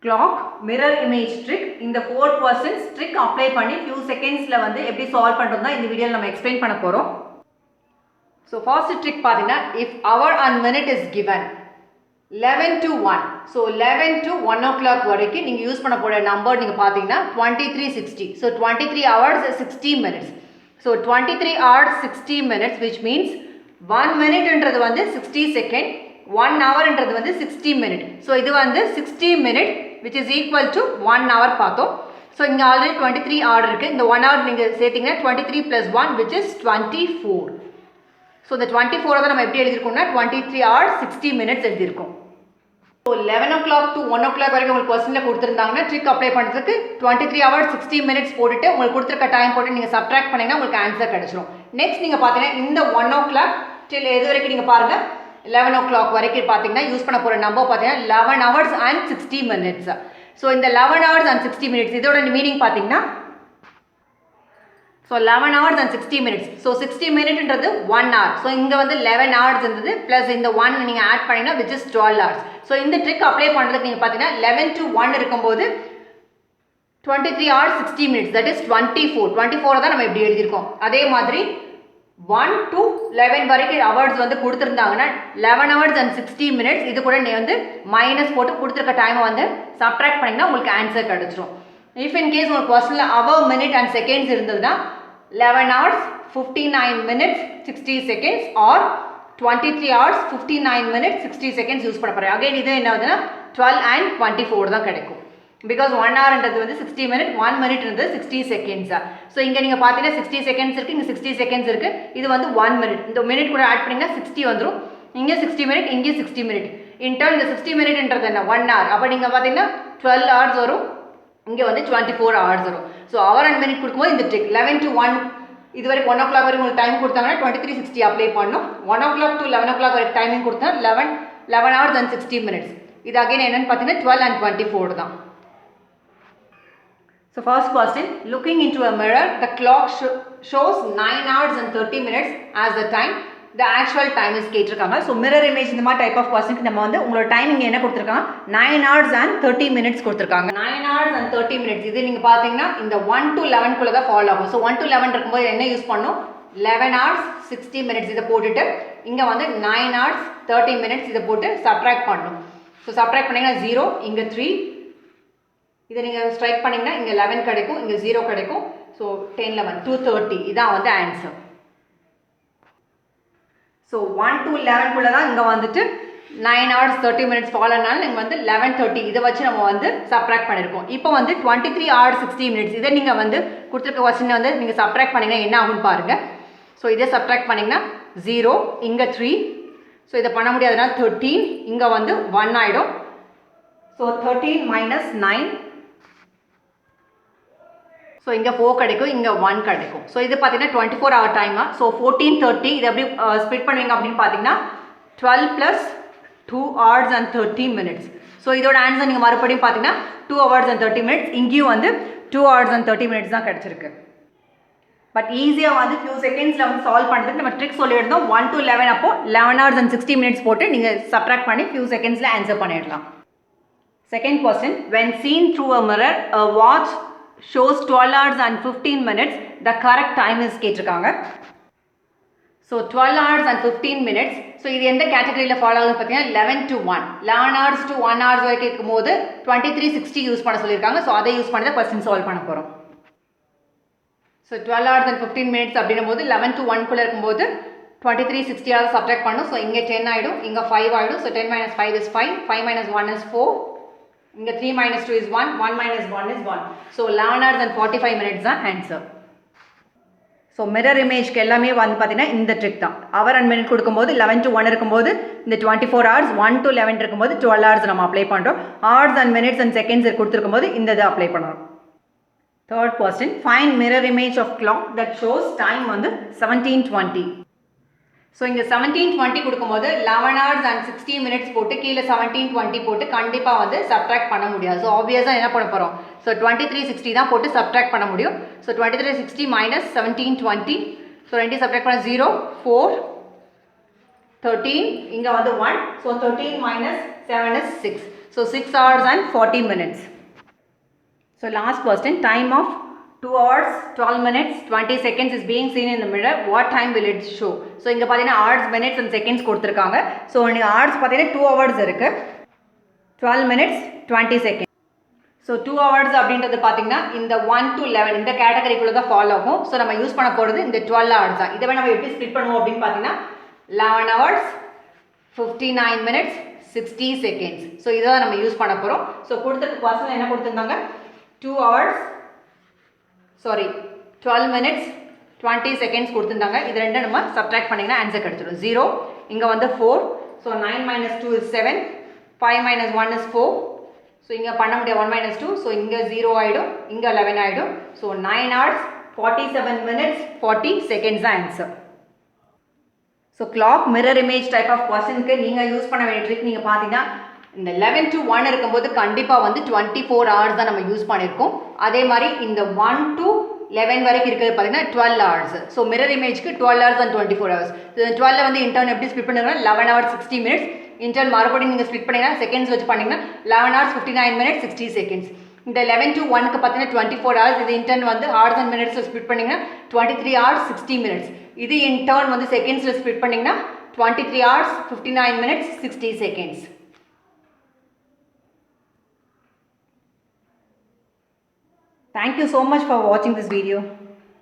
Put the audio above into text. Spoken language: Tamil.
clock mirror image trick இந்த 4% trick apply பண்ணி few secondsல வந்து எப்படி solve பண்றதுன்னா இந்த வீடியோல நம்ம explain பண்ண போறோம். So first trick பாத்தீங்கன்னா if hour and minute is given 11 to 1. So 11 to 1 o'clock வரைக்கும் நீங்க யூஸ் பண்ண போற நம்பர் நீங்க பாத்தீங்கன்னா 2360. So 23 hours 60 minutes. So 23 hours 60 minutes which means 1 minute என்றது வந்து 60 second, 1 hour என்றது வந்து 60 minute. So இது வந்து 60 minute which is equal to 1 hour பார்த்தோம். So இங்க already 23 hour இருக்கு. இந்த 1 hour நீங்க சேர்த்தீங்கன்னா 23 plus 1 which is 24. So the 24 தான் நம்ம எப்படி எழுதிருக்கோம்னா 23 hours 60 minutes எழுதிருக்கோம். So 11 o'clock to 1 o'clock வரைக்கும் உங்களுக்கு क्वेश्चनல கொடுத்திருந்தாங்கன்னா ட்ரிக் அப்ளை பண்றதுக்கு 23 hours 60 minutes போட்டுட்டு உங்களுக்கு கொடுத்திருக்க டைம் போட்டு நீங்க சப்ட்ராக்ட் பண்ணீங்கன்னா உங்களுக்கு ஆன்சர் கிடைச்சிரும். நெக்ஸ்ட் நீங்க பாத்தீங்கன்னா இந்த 1 o'clock till எது வரைக்கும் நீங்க பாருங்க 11 o'clock வரைக்கும் பாத்தீங்கன்னா யூஸ் பண்ண போற நம்பர் பாத்தீங்கன்னா 11 hours and 60 minutes. So இந்த 11 hours and 60 minutes இதோட மீனிங் பாத்தீங்கன்னா So 11 hours and 60 minutes. So 60 minutes என்றது 1 hour. So இங்க வந்து 11 hours இருந்தது plus இந்த 1 நீங்க ஆட் பண்ணீங்கன்னா which is 12 hours. So இந்த ட்ரிக் அப்ளை பண்றதுக்கு நீங்க பாத்தீங்கன்னா 11 to 1 இருக்கும்போது 23 hours 60 minutes that is 24. 24 தான் நம்ம இப்படி எழுதியிருக்கோம். அதே மாதிரி 1 to 11 வரைக்கும் hours வந்து கொடுத்திருந்தாங்கன்னா 11 hours and 60 minutes இது கூட நீ வந்து மைனஸ் போட்டு கொடுத்திருக்க டைமை வந்து சப்ட்ராக்ட் பண்ணீங்கன்னா உங்களுக்கு ஆன்சர் கிடைச்சிரும். If in case ஒரு क्वेश्चनல hour minute and seconds இருந்ததுன்னா 11 hours 59 minutes 60 seconds or 23 hours 59 minutes 60 seconds use பண்ண போறேன். அகைன் இது என்ன ஆகுதுன்னா 12 and 24 தான் கிடைக்கும். Because 1 hour என்றது வந்து 60 minutes 1 minute என்றது 60 seconds. So இங்க நீங்க பாத்தீங்கன்னா 60 seconds இருக்கு இங்க 60 seconds இருக்கு இது வந்து 1 minute. இந்த minute கூட ஆட் பண்ணீங்கன்னா 60 வந்துரும். இங்க 60 minute இங்க 60 minute. In turn இந்த 60 minute என்றது என்ன 1 hour. அப்ப நீங்க பாத்தீங்கன்னா 12 hours வரும். இங்க வந்து 24 hours வரும். So hour and minute கொடுக்கும்போது இந்த ட்ரிக் 11 to 1 இதுவரை 1 o'clock வரை உங்களுக்கு டைம் கொடுத்தாங்கன்னா 2360 அப்ளை பண்ணனும். 1 o'clock to 11 o'clock வரை டைமிங் கொடுத்தா 11 hours and 60 minutes. இது அகைன் என்னன்னு பாத்தீங்கன்னா 12 and 24 தான். So first question, looking into a mirror, the clock shows 9 hours and 30 minutes as the time. The actual time is கேட்டிருக்காங்க. So mirror image இந்த மாதிரி டைப் ஆஃப் क्वेश्चनக்கு நம்ம வந்து உங்களோட டைமிங் என்ன கொடுத்திருக்காங்க 9 hours and 30 minutes கொடுத்திருக்காங்க. 9 hours and 30 minutes இது நீங்க பாத்தீங்கன்னா இந்த 1 to 11 குள்ள தான் ஃபாலோ ஆகும். So 1 to 11 இருக்கும்போது என்ன யூஸ் பண்ணனும் 11 hours 60 minutes இத போட்டுட்டு இங்க வந்து 9 hours 30 minutes இத போட்டு சப்ட்ராக்ட் பண்ணனும். So சப்ட்ராக்ட் பண்ணீங்கன்னா 0 இங்க 3 இத நீங்க ஸ்ட்ரைக் பண்ணீங்கன்னா இங்க 11 கிடைக்கும் இங்க 0 கிடைக்கும். So 10 11 230 இதான் வந்து ஆன்சர். So 1 to 11 குள்ள தான் இங்க வந்துட்டு 9 hours 30 minutes ஃபாலோ ஆனால நீங்க வந்து 11:30 இத வச்சு நம்ம வந்து சப்ட்ராக்ட் பண்ணிருக்கோம். இப்போ வந்து 23 hours 60 minutes இத நீங்க வந்து கொடுத்திருக்க क्वेश्चन வந்து நீங்க சப்ட்ராக்ட் பண்ணீங்கன்னா என்ன ஆகும்னு பாருங்க. சோ இத சப்ட்ராக்ட் பண்ணீங்கன்னா 0 இங்க 3 சோ இத பண்ண முடியாதுனா 13 இங்க வந்து 1 ஆயிடும். சோ 13 minus 9 So இங்க 4 கிடைக்கும் இங்க 1 கிடைக்கும். So இது பாத்தீங்கன்னா 24 hour time. So 14:30 இது எப்படி ஸ்ப்ளிட் பண்ணுவீங்க அப்படினு பாத்தீங்கன்னா 12 plus 2 hours and 30 minutes. So இதோட ஆன்சர் நீங்க மறுபடியும் பாத்தீங்கன்னா 2 hours and 30 minutes இங்கேயும் வந்து 2 hours and 30 minutes தான் கிடைச்சிருக்கு. பட் ஈஸியா வந்து few secondsல வந்து சால்வ் பண்றதுக்கு நம்ம ட்ரிக் சொல்லி இருந்தோம் 1 to 11 அப்போ 11 hours and 60 minutes போட்டு நீங்க சப்ட்ராக்ட் பண்ணி few secondsல ஆன்சர் பண்ணிடலாம். Second question, when seen through a mirror a watch shows 12 hours and 15 minutes the correct time is கேட்டிருக்காங்க. So 12 hours and 15 minutes. So இது எந்த கேட்டகரியில ஃபாலோ ஆகுது பாத்தீங்கன்னா 11 to 1. 11 hours to 1 hours வரைக்கும் இருக்கும்போது 2360 யூஸ் பண்ண சொல்லிருக்காங்க. So அதை யூஸ் பண்ணி தான் क्वेश्चन சால்வ் பண்ண போறோம். So 12 hours and 15 minutes அப்படினும்போது 11 to 1 குள்ள இருக்கும்போது 2360 ஆல சப்ட்ராக்ட் பண்ணனும். So இங்க 10 ஆயிடும் இங்க 5 ஆயிடும். So 10 minus 5 is 5. 5 minus 1 is 4. இங்க 3 minus 2 is 1, 1 minus 1 is 1. So 11 hours and 45 minutes தான் answer. So mirror image க்கு எல்லாமே வந்து பாத்தீங்கன்னா இந்த ட்ரிக் தான். hour and minute கொடுக்கும்போது 11 to 1 இருக்கும்போது இந்த 24 hours 1 to 11 இருக்கும்போது 12 hours நம்ம அப்ளை பண்றோம். hours and minutes and seconds கொடுத்திருக்கும்போது இந்த இத அப்ளை பண்ணனும். Third question, find mirror image of clock that shows time வந்து 17:20. So இங்க 17:20 கொடுக்கும்போது 11 hours and 60 minutes போட்டு கீழ 17:20 போட்டு கண்டிப்பா வந்து சப்ட்ராக்ட் பண்ண முடியாது. So obviously என்ன பண்ண போறோம்? So 2360 தான் போட்டு சப்ட்ராக்ட் பண்ண முடியும். So 2360 minus 17:20. So 20 சப்ட்ராக்ட் பண்ணா 0 4 13 இங்க வந்து 1. So 13 minus 7 is 6. So 6 hours and 40 minutes. So last question, time of 2 hours 12 minutes 20 seconds is being seen in the mirror. What time will it show? So இங்க பாத்தீங்கன்னா hours minutes and seconds கொடுத்திருக்காங்க. So நீங்க hours பாத்தீங்கன்னா 2 hours இருக்கு, 12 minutes 20 seconds. So 2 hours அப்படின்றது பார்த்தீங்கன்னா இந்த 1 to 11 இந்த கேட்டகரிக்குள்ள தான் ஃபாலோ ஆகும். ஸோ நம்ம யூஸ் பண்ண போகிறது இந்த 12 hours தான். இதை நம்ம எப்படி ஸ்ப்ளிட் பண்ணுவோம் அப்படின்னு பார்த்தீங்கன்னா 11 hours 59 minutes 60 seconds. ஸோ இதை தான் நம்ம யூஸ் பண்ண போகிறோம். ஸோ கொடுத்துருக்க கொஸ்டின் என்ன கொடுத்துருந்தாங்க, 2 hours 12 minutes 20 seconds கொடுத்துருந்தாங்க. இது ரெண்டும் நம்ம சப்ட்ராக்ட் பண்ணிங்கன்னா ஆன்சர் கிடச்சிடும். 0 இங்கே வந்து 4. So 9 minus 2 is 7, 5 minus 1 is 4. So இங்கே பண்ண முடியாது 1 minus 2. ஸோ இங்கே 0 ஆகிடும், இங்கே 11 ஆகிடும். ஸோ 9 hours 47 minutes 40 seconds தான் answer. So clock mirror image type of கொஸ்டினுக்கு நீங்கள் யூஸ் பண்ண வேண்டிய ட்ரிக் நீங்கள் பார்த்தீங்கன்னா இந்த 11 to 1 இருக்கும்போது கண்டிப்பாக வந்து 24 hours தான் நம்ம யூஸ் பண்ணியிருக்கோம். அதே மாதிரி இந்த 1 to 11 வரைக்கும் இருக்கிறது பார்த்தீங்கன்னா 12 hours. ஸோ மிரர் இமேஜ்க்கு 12 hours and 24 hours. 12 வந்து இன்டர்ன் எப்படி ஸ்பிட் பண்ணுறாங்கன்னா 11 hours 60 minutes. இன்டர்ன் மறுபடியும் நீங்கள் ஸ்பிட் பண்ணிங்கன்னா செகண்ட்ஸ் வச்சு பண்ணிங்கன்னா 11 hours 59 minutes 60 seconds. இந்த 11 to 1க்கு பார்த்தீங்கன்னா 24 hours. இது இன்டர்ன் வந்து hours and minutes ஸ்பிட் பண்ணிங்கன்னா 23 hours 60 minutes. இது இன்டர்ன் வந்து செகண்ட்ஸில் ஸ்பிட் பண்ணிங்கன்னா 23 hours 59 minutes 60 seconds. Thank you so much for watching this video.